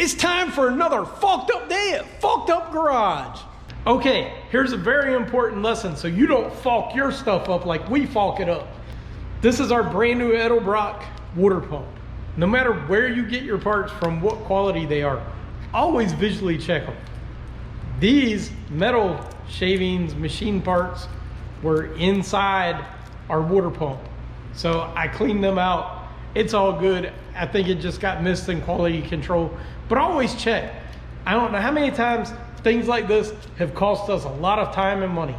It's time for another FALK'D up day at FALK'D Up Garage. Okay, here's a very important lesson so you don't FALK your stuff up like we FALK it up. This is our brand new Edelbrock water pump. No matter where you get your parts from, what quality they are, always visually check them. These metal shavings, machine parts were inside our water pump. So I cleaned them out. It's all good. I think it just got missed in quality control, but always check. I don't know how many times things like this have cost us a lot of time and money.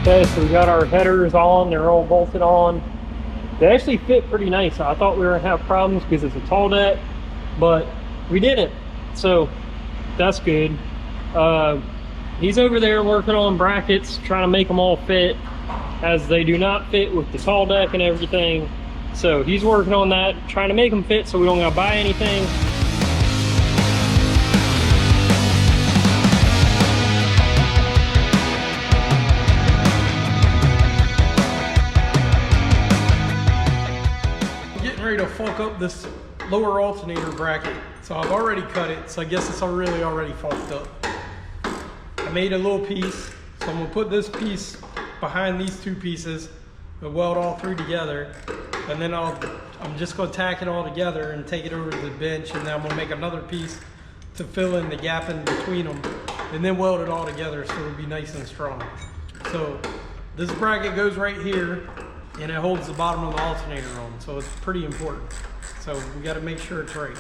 Okay, so we got our headers on, they're all bolted on. They actually fit pretty nice. I thought we were gonna have problems because it's a tall deck, but we didn't, so that's good. He's over there working on brackets, trying to make them all fit, as they do not fit with the tall deck and everything. So he's working on that, trying to make them fit so we don't gotta buy anything. To FALK up this lower alternator bracket, so I've already cut it, so I guess it's really already FALK'd up. I made a little piece, so I'm gonna put this piece behind these two pieces and weld all three together, and then I'm just gonna tack it all together and take it over to the bench, and then I'm gonna make another piece to fill in the gap in between them, and then weld it all together so it'll be nice and strong. So this bracket goes right here, and it holds the bottom of the alternator on, so it's pretty important. So we got to make sure it's right.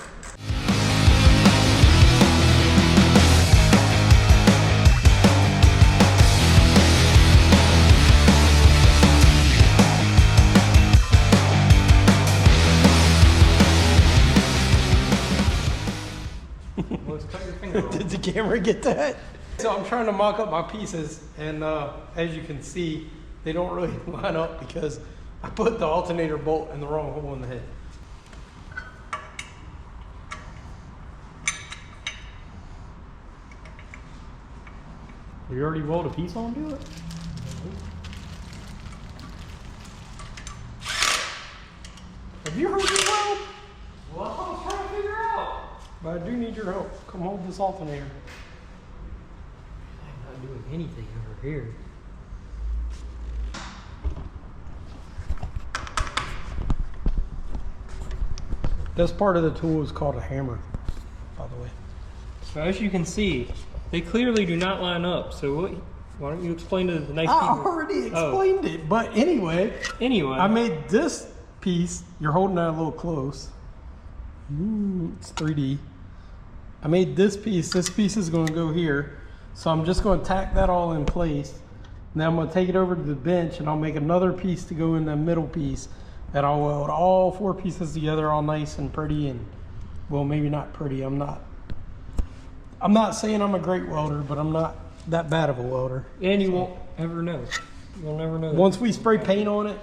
Let's cut your finger off. Did the camera get that? So I'm trying to mock up my pieces, and as you can see, they don't really line up because I put the alternator bolt in the wrong hole in the head. You already welded a piece onto it? Have you heard me weld? Well, I was trying to figure out. But I do need your help. Come hold this alternator. I'm not doing anything over here. This part of the tool is called a hammer, by the way. So as you can see, they clearly do not line up. So why don't you explain to the nice people? I already explained it, but anyway. I made this piece. You're holding that a little close. It's 3D. I made this piece. This piece is going to go here. So I'm just going to tack that all in place. Now I'm going to take it over to the bench, and I'll make another piece to go in the middle piece. And I'll weld all four pieces together all nice and pretty, and well, maybe not pretty. I'm not saying I'm a great welder, but I'm not that bad of a welder. And you won't ever know. You'll never know. Once we spray paint on it,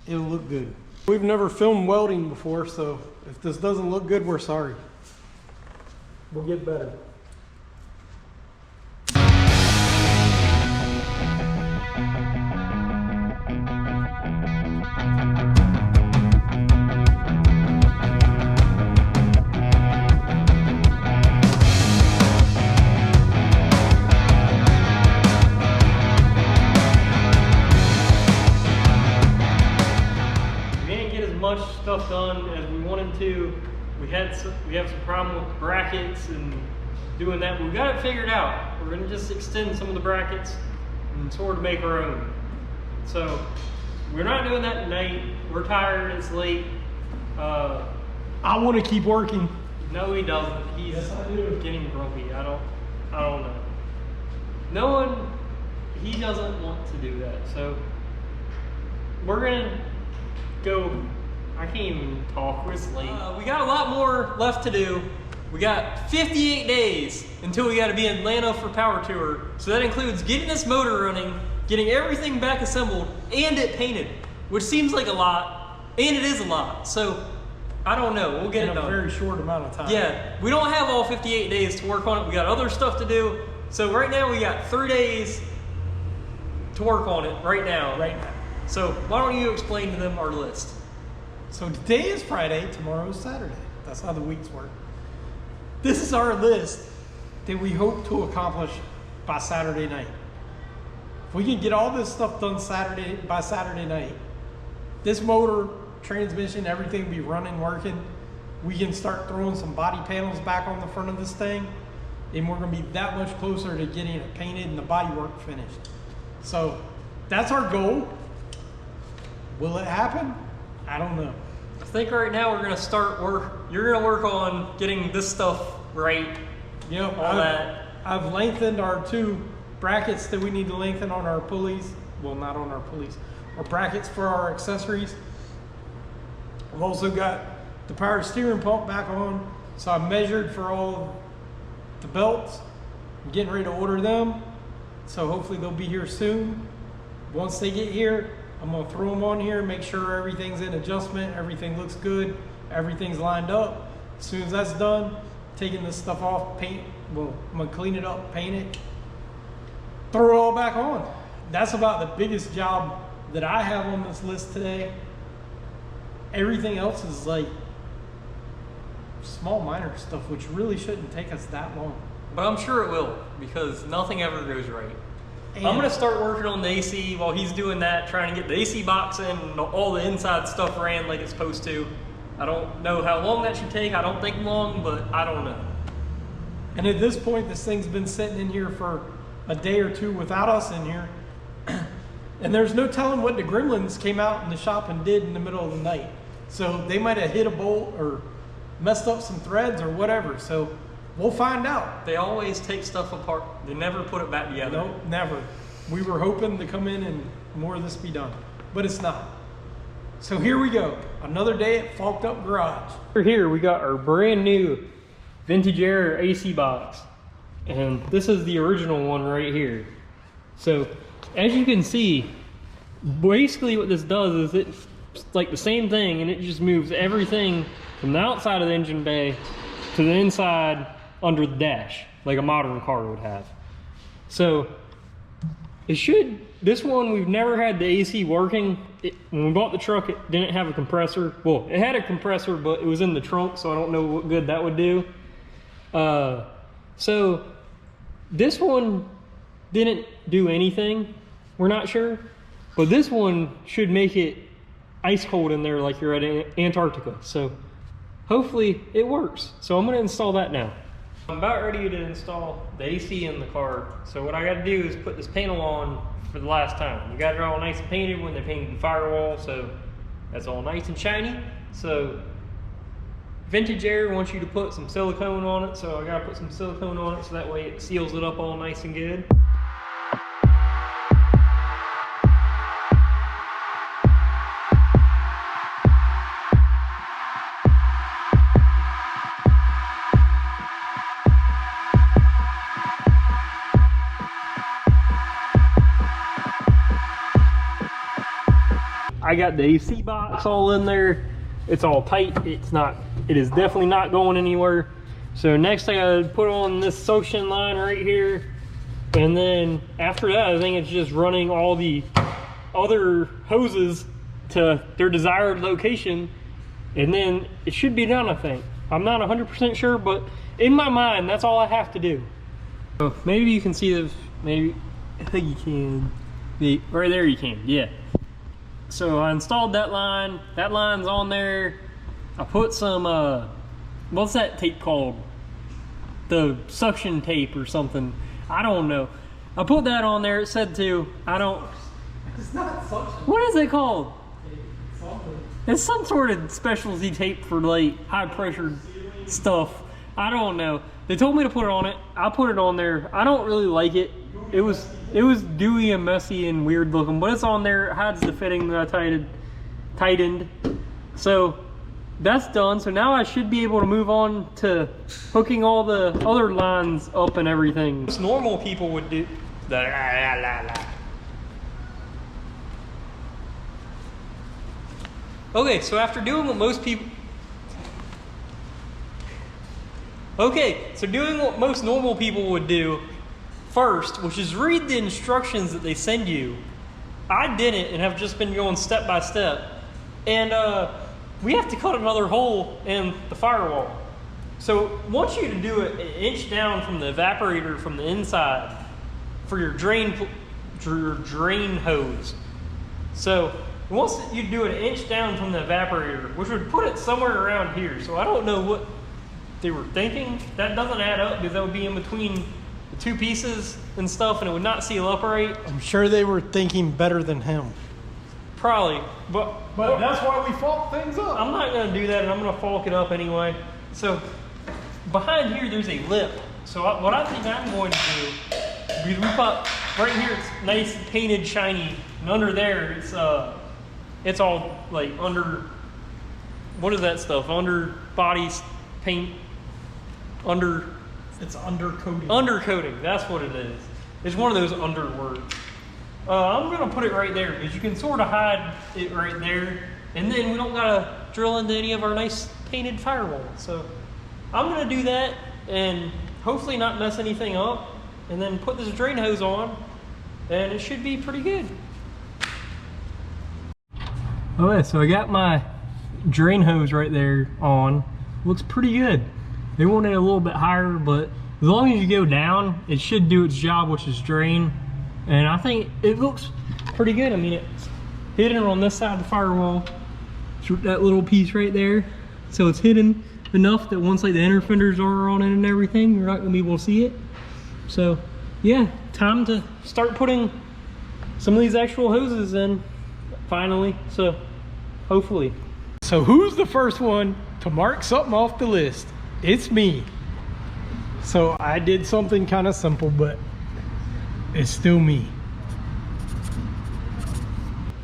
it'll look good. We've never filmed welding before, so if this doesn't look good, we're sorry. We'll get better. much stuff done as we wanted to. We have some problem with brackets and doing that, but we got it figured out. We're gonna just extend some of the brackets and sort of make our own. So we're not doing that tonight. We're tired, it's late. I want to keep working. No, he doesn't. He's getting grumpy. I don't know. He doesn't want to do that. So we're gonna go. I can't even talk. We're late. We got a lot more left to do. We got 58 days until we got to be in Atlanta for Power Tour. So that includes getting this motor running, getting everything back assembled, and it painted, which seems like a lot, and it is a lot. So I don't know. We'll get it done in a very short amount of time. Yeah, we don't have all 58 days to work on it. We got other stuff to do. So right now we got 3 days to work on it right now. So why don't you explain to them our list? So today is Friday, tomorrow is Saturday. That's how the weeks work. This is our list that we hope to accomplish by Saturday night. If we can get all this stuff done by Saturday night, this motor, transmission, everything will be running, working. We can start throwing some body panels back on the front of this thing, and we're gonna be that much closer to getting it painted and the body work finished. So that's our goal. Will it happen? I don't know. I think right now we're gonna start work. You're gonna work on getting this stuff right. Yep. All that. I've lengthened our 2 brackets that we need to lengthen on our pulleys. Well, not on our pulleys. Our brackets for our accessories. I've also got the power steering pump back on. So I measured for all the belts. I'm getting ready to order them. So hopefully they'll be here soon. Once they get here, I'm gonna throw them on here, make sure everything's in adjustment, everything looks good, everything's lined up. As soon as that's done, taking this stuff off, paint, well, I'm gonna clean it up, paint it, throw it all back on. That's about the biggest job that I have on this list today. Everything else is like small minor stuff, which really shouldn't take us that long. But I'm sure it will, because nothing ever goes right. And I'm gonna start working on the AC while he's doing that, trying to get the AC box in and all the inside stuff ran like it's supposed to. I don't know how long that should take. I don't think long, but I don't know. And at this point, this thing's been sitting in here for a day or 2 without us in here. And there's no telling what the gremlins came out in the shop and did in the middle of the night. So they might have hit a bolt or messed up some threads or whatever. So we'll find out. They always take stuff apart. They never put it back together. No, never. We were hoping to come in and more of this be done, but it's not. So here we go. Another day at FALK'D Garage. Here we got our brand new vintage era AC box. And this is the original one right here. So as you can see, basically what this does is it's like the same thing, and it just moves everything from the outside of the engine bay to the inside under the dash, like a modern car would have. So it should, this one, we've never had the AC working. When we bought the truck, it didn't have a compressor. Well, it had a compressor, but it was in the trunk, so I don't know what good that would do. So this one didn't do anything, we're not sure. But this one should make it ice cold in there like you're at Antarctica. So hopefully it works. So I'm gonna install that now. I'm about ready to install the AC in the car. So what I gotta do is put this panel on for the last time. You got it all nice and painted when they painted the firewall, so that's all nice and shiny. So Vintage Air wants you to put some silicone on it, so I gotta put some silicone on it so that way it seals it up all nice and good. I got the AC box all in there. It's all tight. It is definitely not going anywhere. So next I gotta put on this suction line right here. And then after that, I think it's just running all the other hoses to their desired location. And then it should be done, I think. I'm not 100% sure, but in my mind, that's all I have to do. So maybe you can see this, maybe, I think you can. Right there you can, yeah. So I installed that line. That line's on there. I put some, what's that tape called? The suction tape or something. I don't know. I put that on there. It said to, It's not suction. what is it called? Something. It's some sort of specialty tape for like high pressure stuff. I don't know. They told me to put it on it. I put it on there. I don't really like it. It was dewy and messy and weird looking, but it's on there. It hides the fitting that I tightened. So that's done. So now I should be able to move on to hooking all the other lines up and everything. Most normal people would do. Okay, so after doing what most people. Okay, so doing what most normal people would do first, which is read the instructions that they send you. I didn't and have just been going step by step. And we have to cut another hole in the firewall. So I want you to do it an inch down from the evaporator from the inside for your drain hose. So once you do it an inch down from the evaporator, which would put it somewhere around here. So I don't know what they were thinking. That doesn't add up because that would be in between the two pieces and stuff, and it would not seal up right. I'm sure they were thinking better than him. Probably, but that's why we fault things up. I'm not going to do that, and I'm going to falk it up anyway. So behind here, there's a lip. So what I think I'm going to do, because we put right here, it's nice, painted, shiny, and under there, it's all like under. What is that stuff? Under body paint. It's undercoating. Undercoating, that's what it is. It's one of those under words. I'm gonna put it right there because you can sort of hide it right there, and then we don't gotta drill into any of our nice painted firewall. So I'm gonna do that and hopefully not mess anything up, and then put this drain hose on, and it should be pretty good. Okay, so I got my drain hose right there on. Looks pretty good. They want it a little bit higher, but as long as you go down, it should do its job, which is drain. And I think it looks pretty good. I mean, it's hidden on this side of the firewall. That little piece right there. So it's hidden enough that once like the inner fenders are on it and everything, you're not gonna be able to see it. So yeah, time to start putting some of these actual hoses in finally. So hopefully. So who's the first one to mark something off the list? It's me. So I did something kind of simple, but it's still me.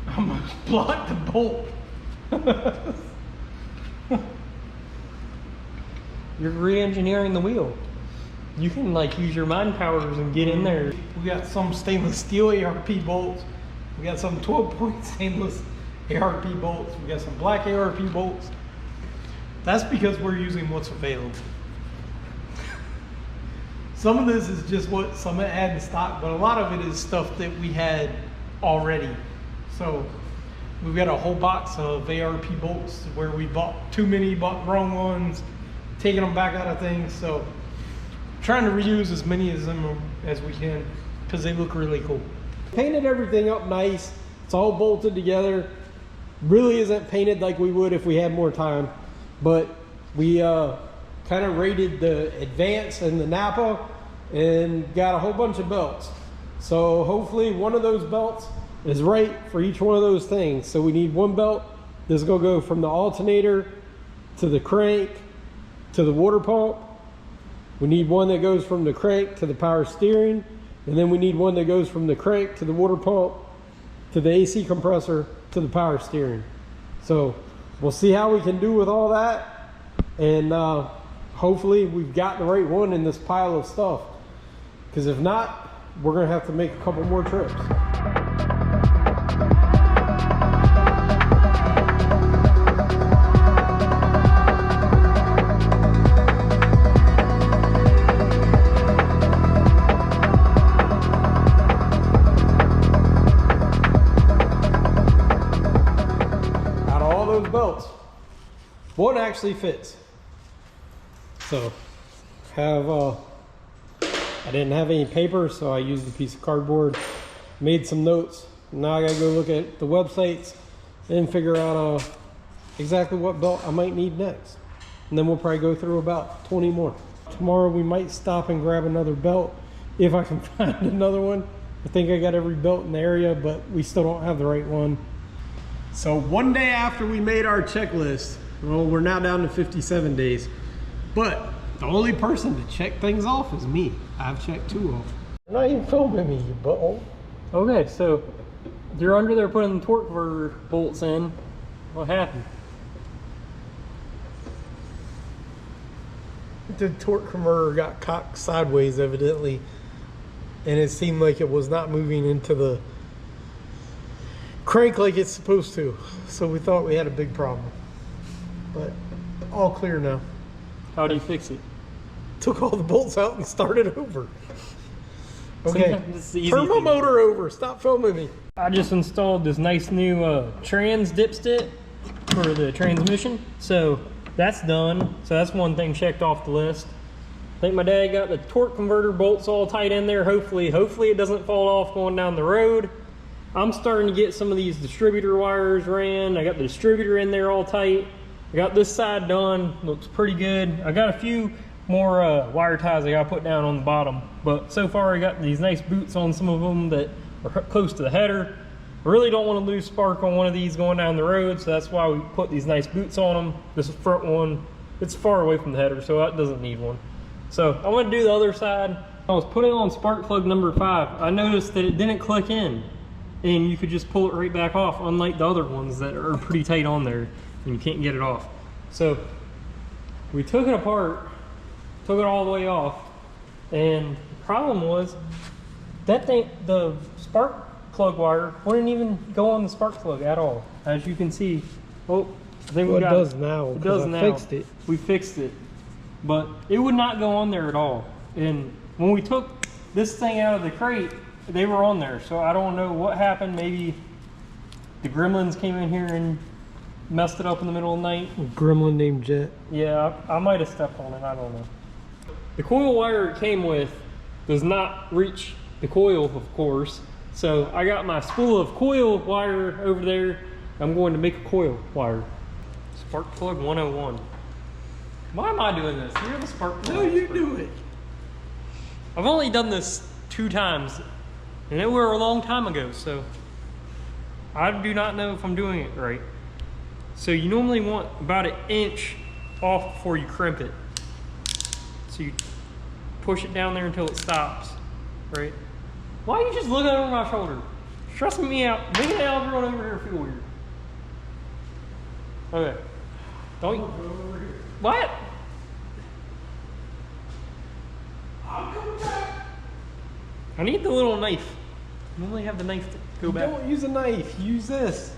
I'm gonna block the bolt. You're re-engineering the wheel. You can like use your mind powers and get in there. We got some stainless steel ARP bolts. We got some 12-point stainless ARP bolts. We got some black ARP bolts. That's because we're using what's available. Some of this is just what some had in stock, but a lot of it is stuff that we had already. So we've got a whole box of ARP bolts where we bought too many, bought the wrong ones, taking them back out of things. So trying to reuse as many of them as we can because they look really cool. Painted everything up nice. It's all bolted together. Really isn't painted like we would if we had more time, but we kind of rated the Advance and the Napa and got a whole bunch of belts. So hopefully one of those belts is right for each one of those things. So we need one belt that's gonna go from the alternator to the crank to the water pump. We need one that goes from the crank to the power steering, and then we need one that goes from the crank to the water pump to the AC compressor to the power steering. So we'll see how we can do with all that, and hopefully we've got the right one in this pile of stuff, because if not, we're gonna have to make a couple more trips. Out of all those belts, one actually fits. So I didn't have any paper, so I used a piece of cardboard, made some notes. Now I gotta go look at the websites, and figure out exactly what belt I might need next. And then we'll probably go through about 20 more. Tomorrow we might stop and grab another belt if I can find another one. I think I got every belt in the area, but we still don't have the right one. So one day after we made our checklist, well, we're now down to 57 days. But the only person to check things off is me. I've checked 2 off. You're not even filming me, you butthole. Okay, so you're under there putting the torque converter bolts in. What happened? The torque converter got cocked sideways evidently, and it seemed like it was not moving into the crank like it's supposed to. So we thought we had a big problem, but all clear now. How do you fix it? Took all the bolts out and started over. Okay, turn my thing. motor over. Stop filming me. I just installed this nice new trans dipstick for the transmission. So that's done. So that's one thing checked off the list. I think my dad got the torque converter bolts all tight in there. Hopefully it doesn't fall off going down the road. I'm starting to get some of these distributor wires ran. I got the distributor in there all tight. I got this side done. Looks pretty good. I got a few more wire ties I gotta put down on the bottom. But so far I got these nice boots on some of them that are close to the header. I really don't want to lose spark on one of these going down the road, so that's why we put these nice boots on them. This front one, it's far away from the header, so that doesn't need one. So I'm gonna do the other side. I was putting on spark plug number 5. I noticed that it didn't click in, and you could just pull it right back off, unlike the other ones that are pretty tight on there, and you can't get it off. So we took it apart, took it all the way off, and the problem was that thing, the spark plug wire wouldn't even go on the spark plug at all. As you can see, oh, I think we got it. Does now. It does now. Fixed it. We fixed it, but it would not go on there at all. And when we took this thing out of the crate, they were on there. So I don't know what happened. Maybe the gremlins came in here and messed it up in the middle of the night. A gremlin named Jet. Yeah, I might have stepped on it. I don't know. The coil wire it came with does not reach the coil, of course. So I got my spool of coil wire over there. I'm going to make a coil wire. Spark plug 101. Why am I doing this? You're the spark plug. No, you do it. I've only done this 2 times, and it were a long time ago, so I do not know if I'm doing it right. So you normally want about 1 inch off before you crimp it. So you push it down there until it stops, right? Why are you just looking over my shoulder? Stressing me out, making Al run over here feel weird. Okay. Don't you? What? I'm coming back. I need the little knife. I normally have the knife to go back. Don't use a knife, use this.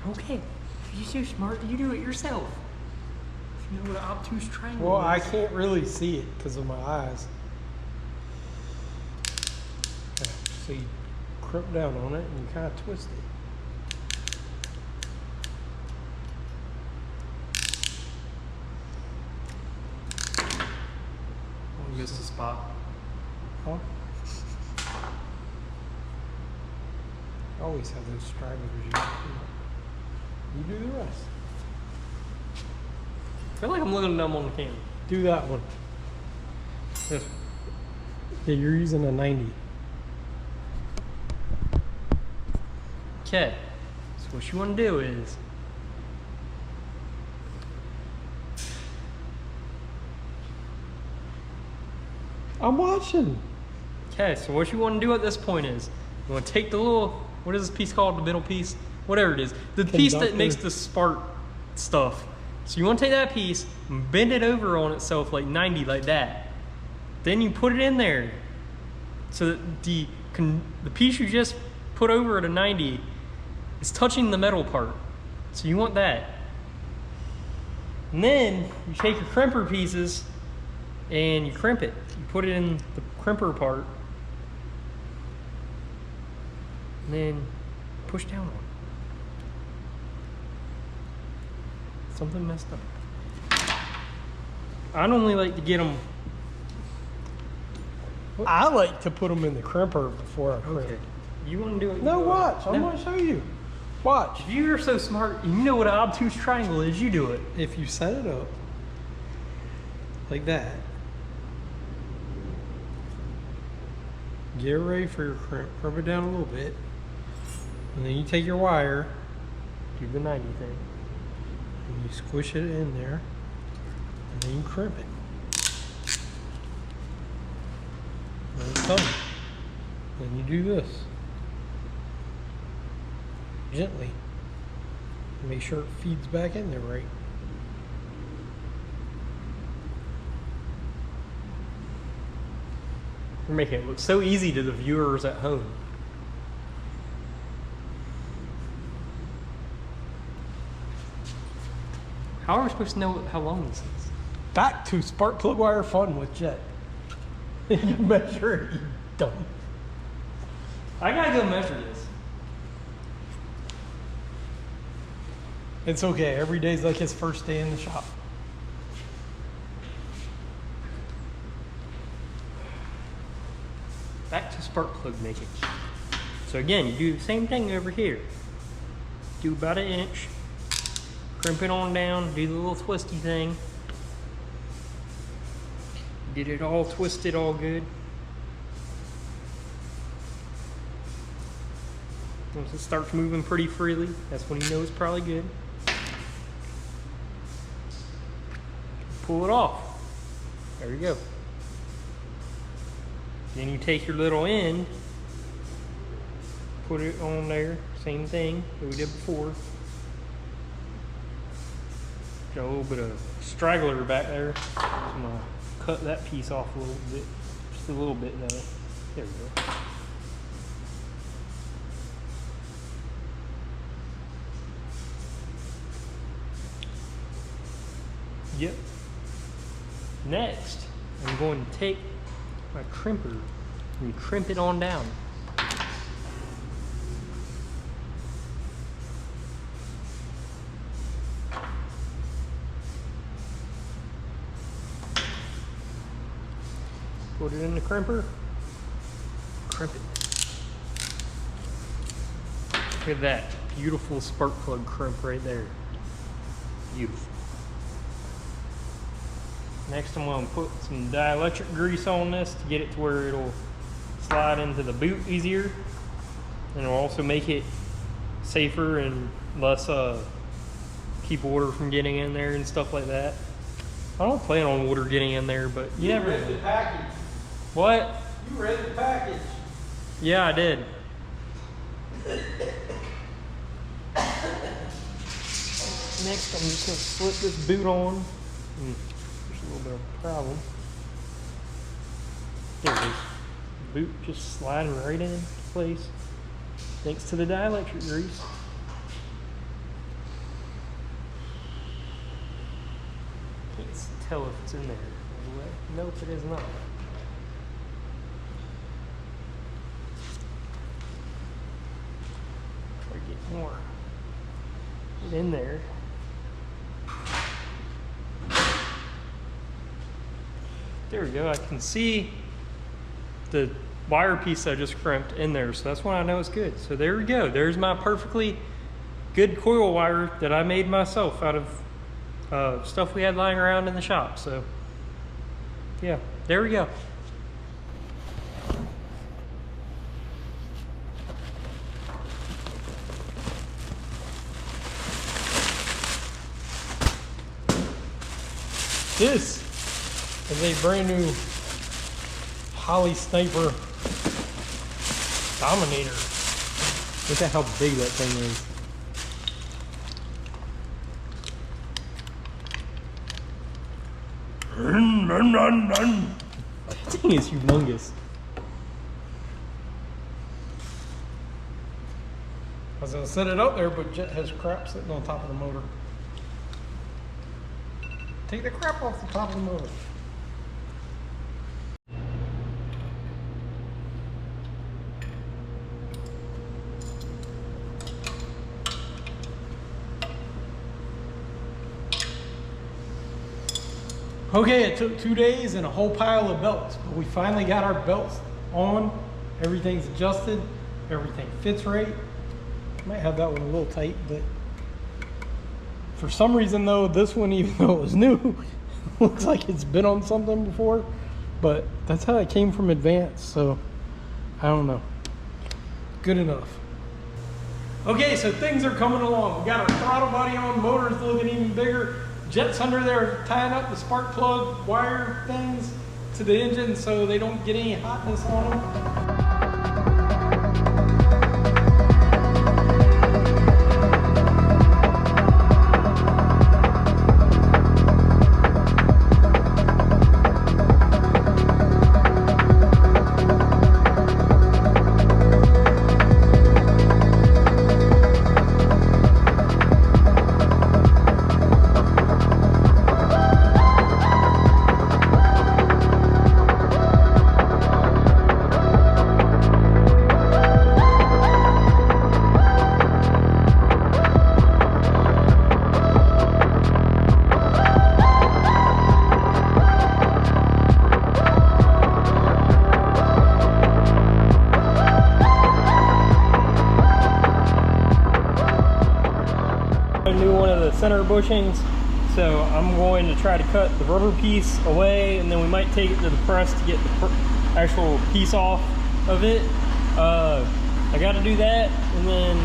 Okay. You're so smart, you do it yourself. If you know what an obtuse triangle Well, is. I can't really see it because of my eyes. Okay, so you crimp down on it and you kind of twist it. I missed a spot. Huh? I always have those stragglers. You do the rest. I feel like I'm looking dumb on the camera. Do that one. This one. Yeah, you're using a 90. Okay. So what you want to do is I'm watching. okay, so what you want to do at this point is you want to take the little, what is this piece called? The middle piece? Whatever it is. The piece that Conductor. makes the spark stuff. So you want to take that piece and bend it over on itself like 90 like that. Then you put it in there so that the piece you just put over at a 90 is touching the metal part. So you want that. And then you take your crimper pieces and you crimp it. You put it in the crimper part. And then push down on it. Something messed up. I normally like to get them. I like to put them in the crimper before I crimp. Okay. You want to do it? No, watch. I'm No. going to show you. Watch. If you're so smart, you know what an obtuse triangle is, you do it. If you set it up like that, get it ready for your crimp. Crimp it down a little bit. And then you take your wire, Do the 90 thing. and you squish it in there. And then you crimp it. And it's done. Then you do this. Gently. Make sure it feeds back in there right. You're making it look so easy to the viewers at home. How are we supposed to know how long this is? Back to spark plug wire fun with Jet. You measure it, you dumb. I gotta go measure this. It's okay. Every day's like his first day in the shop. Back to spark plug making. So again, you do the same thing over here. Do about 1 inch. Crimp it on down, do the little twisty thing. Get it all twisted, all good. Once it starts moving pretty freely, that's when you know it's probably good. Pull it off. There you go. Then you take your little end, put it on there, same thing that we did before. Got a little bit of straggler back there. I'm gonna cut that piece off a little bit, just a little bit though. There we go. Yep. Next, I'm going to take my crimper and crimp it on down. Put it in the crimper, crimp it. Look at that beautiful spark plug crimp right there. Beautiful. Next I'm going to put some dielectric grease on this to get it to where it'll slide into the boot easier. And it'll also make it safer and less keep water from getting in there and stuff like that. I don't plan on water getting in there, but you never read the package. What? You read the package. Yeah, I did. Next I'm just going to slip this boot on. There's a little bit of a problem. There it is. Boot just sliding right into place thanks to the dielectric grease. Can't tell if it's in there all the way. Nope, it is not. Try to get more in there. There we go. I can see the wire piece I just crimped in there, so that's when I know it's good. So there we go. There's my perfectly good coil wire that I made myself out of stuff we had lying around in the shop. So yeah, there we go. This is a brand new Holley Sniper Dominator. Look at how big that thing is. That thing is humongous. I was gonna set it up there, but Jet has crap sitting on top of the motor. Take the crap off the top of the motor. Okay, it took 2 days and a whole pile of belts, but we finally got our belts on. Everything's adjusted, everything fits right. Might have that one a little tight, but for some reason though, this one, even though it was new, looks like it's been on something before. But that's how it came from Advance, so I don't know. Good enough. Okay, so things are coming along. We got our throttle body on, motor's looking even bigger. Jets under there tying up the spark plug wire things to the engine so they don't get any hotness on them. Center bushings, so I'm going to try to cut the rubber piece away, and then we might take it to the press to get the actual piece off of it. I got to do that, and then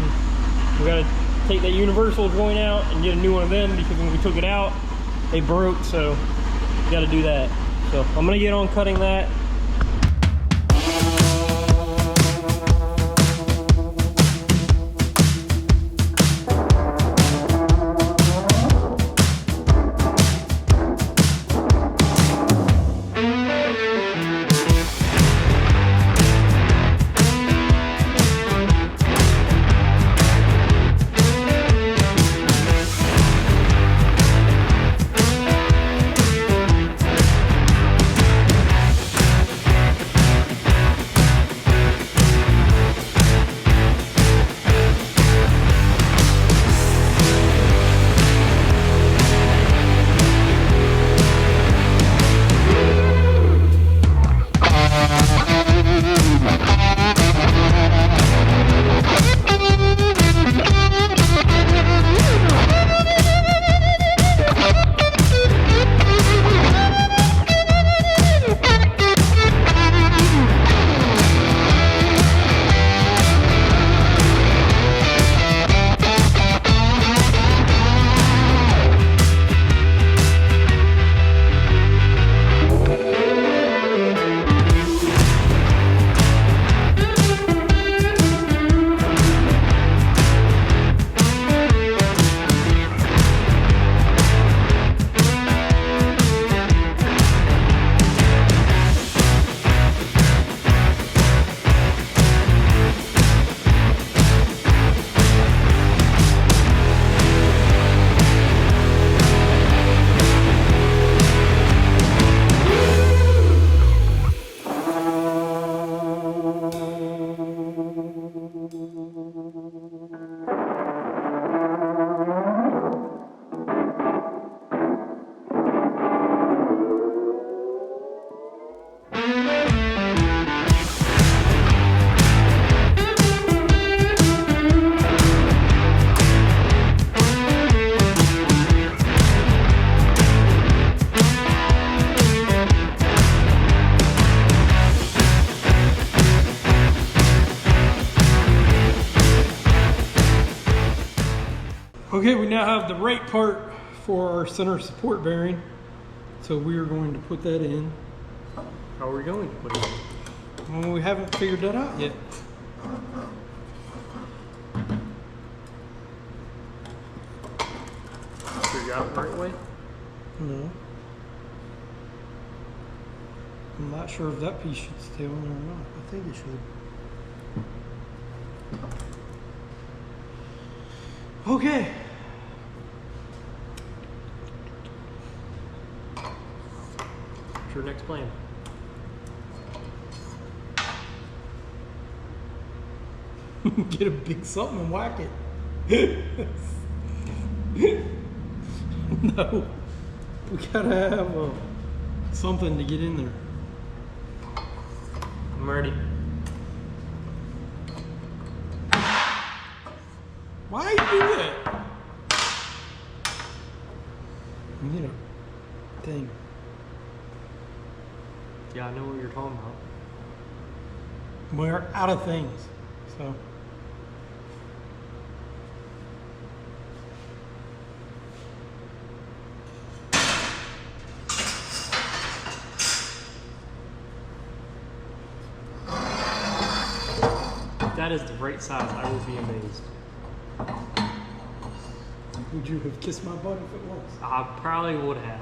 we got to take that universal joint out and get a new one of them, because when we took it out they broke, so we got to do that. So I'm gonna get on cutting that. Okay, we now have the right part for our center support bearing. So we are going to put that in. How are we going to put it in? Well, we haven't figured that out yet. Figure out the right way? No. I'm not sure if that piece should stay on there or not. I think it should. Okay. What's your next plan? Get a big something and whack it. No. We gotta have something to get in there. I'm ready. Why you do that? You need a thing. Yeah, I know what you're talking about. We're out of things, so. If that is the right size, I will be amazed. Would you have kissed my butt if it was? I probably would have.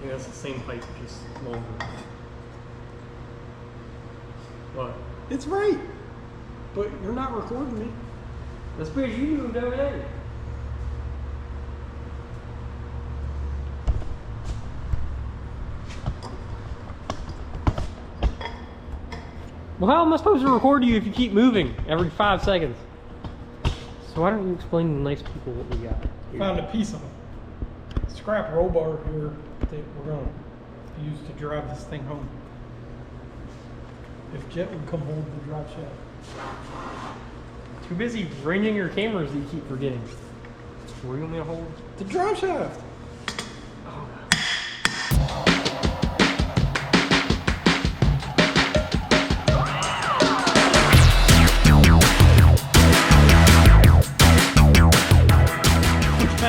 Yeah, it's the same pipe, just longer. What? It's right, but you're not recording me. That's because you moved over there. Well, how am I supposed to record you if you keep moving every 5 seconds? So why don't you explain to nice people what we got here? Found a piece of scrap roll bar here that we're going to use to drive this thing home. If Jet would come hold the drive shaft. Too busy ringing your cameras that you keep forgetting. Where do you want me to hold? The drive shaft.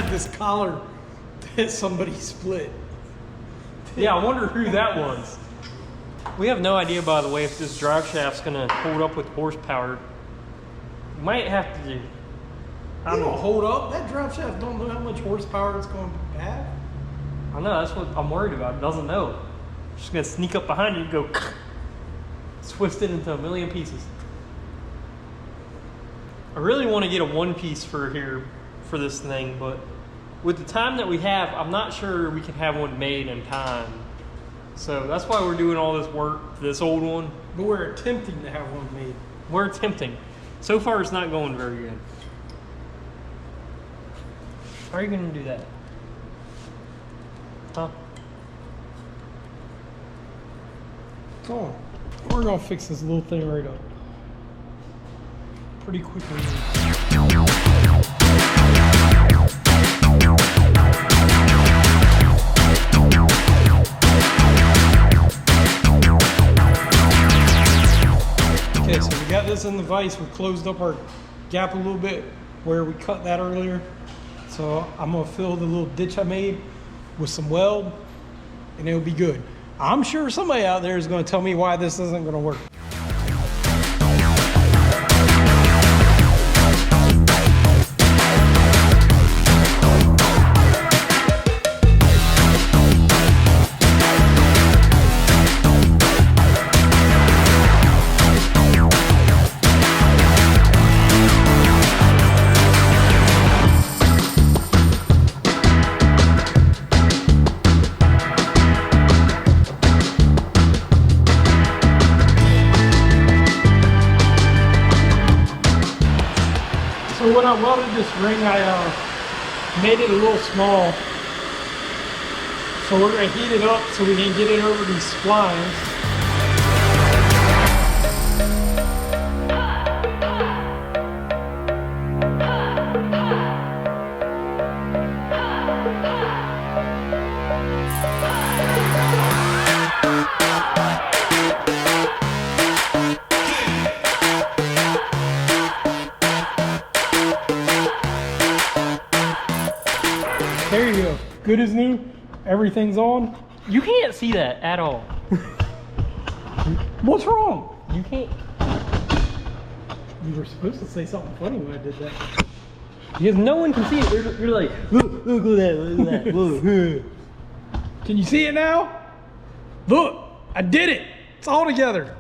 This collar that somebody split. Yeah, I wonder who that was. We have no idea, by the way, if this drive shaft's gonna hold up with horsepower. We might have to. I don't hold up. That drive shaft don't know how much horsepower it's going to have. I know, that's what I'm worried about. It doesn't know. Just gonna sneak up behind it and go twist it into a million pieces. I really want to get a one piece for here for this thing, but with the time that we have, I'm not sure we can have one made in time. So that's why we're doing all this work for this old one. But we're attempting to have one made. We're attempting. So far, it's not going very good. How are you going to do that? Huh? Go on. We're going to fix this little thing right up. Pretty quickly. Okay, so we got this in the vise. We closed up our gap a little bit where we cut that earlier. So I'm gonna fill the little ditch I made with some weld and it'll be good. I'm sure somebody out there is gonna tell me why this isn't gonna work. So when I welded this ring, I made it a little small. So we're gonna heat it up so we can get it over these splines. There you go. Good as new. Everything's on. You can't see that at all. What's wrong? You can't. You were supposed to say something funny when I did that. Because no one can see it. You're like, look at that, look at that, look. Can you see it now? Look, I did it. It's all together.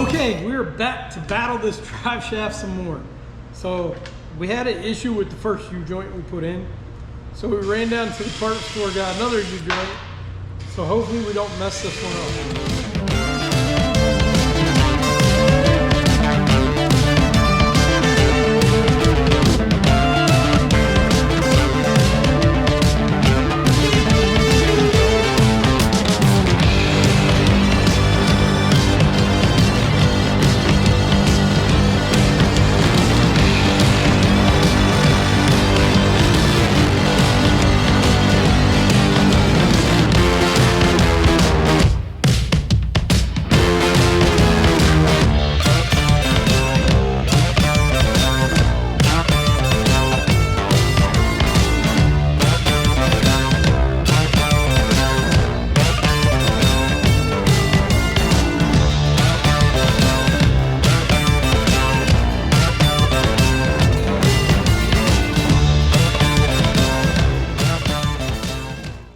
Okay, we're back to battle this drive shaft some more. So we had an issue with the first U-joint we put in. So we ran down to the parts store, got another U-joint. So hopefully we don't mess this one up.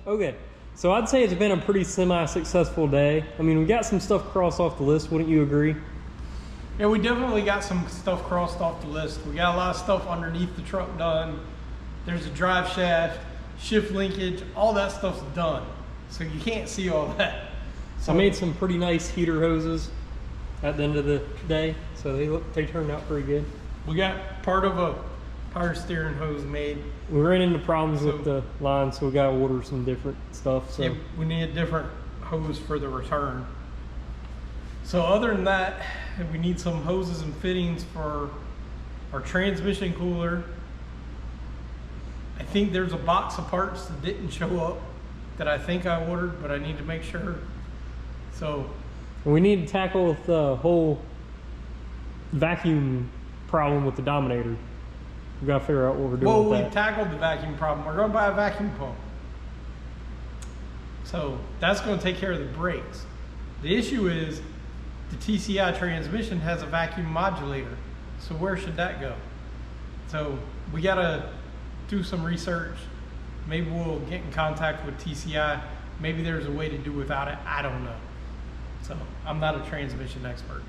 Okay, so I'd say it's been a pretty semi-successful day. I mean, we got some stuff crossed off the list, wouldn't you agree? Yeah, we definitely got some stuff crossed off the list. We got a lot of stuff underneath the truck done. There's a drive shaft, shift linkage, all that stuff's done. So you can't see all that. So I made some pretty nice heater hoses at the end of the day, so they turned out pretty good. we got part of a power steering hose made. We ran into problems with the line, so we got to order some different stuff. So Yeah, we need a different hose for the return. So other than that, we need some hoses and fittings for our transmission cooler. I think there's a box of parts that didn't show up that I think I ordered, but I need to make sure. So we need to tackle the whole vacuum problem with the Dominator. We got to figure out what we're doing with that. we tackled the vacuum problem. We're going to buy a vacuum pump. So that's going to take care of the brakes. The issue is the TCI transmission has a vacuum modulator. So where should that go? So we got to do some research. Maybe we'll get in contact with TCI. Maybe there's a way to do without it. I don't know. So I'm not a transmission expert.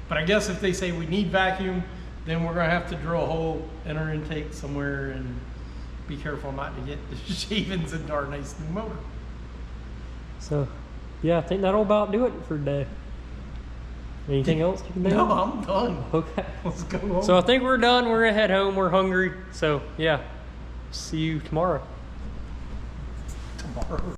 But I guess if they say we need vacuum, then we're going to have to drill a hole in our intake somewhere and be careful not to get the shavings into our nice new motor. So, yeah, I think that'll about do it for today. Anything else you can think of? No, I'm done. Okay. Let's go home. So I think we're done. We're going to head home. We're hungry. So, yeah, see you tomorrow. Tomorrow.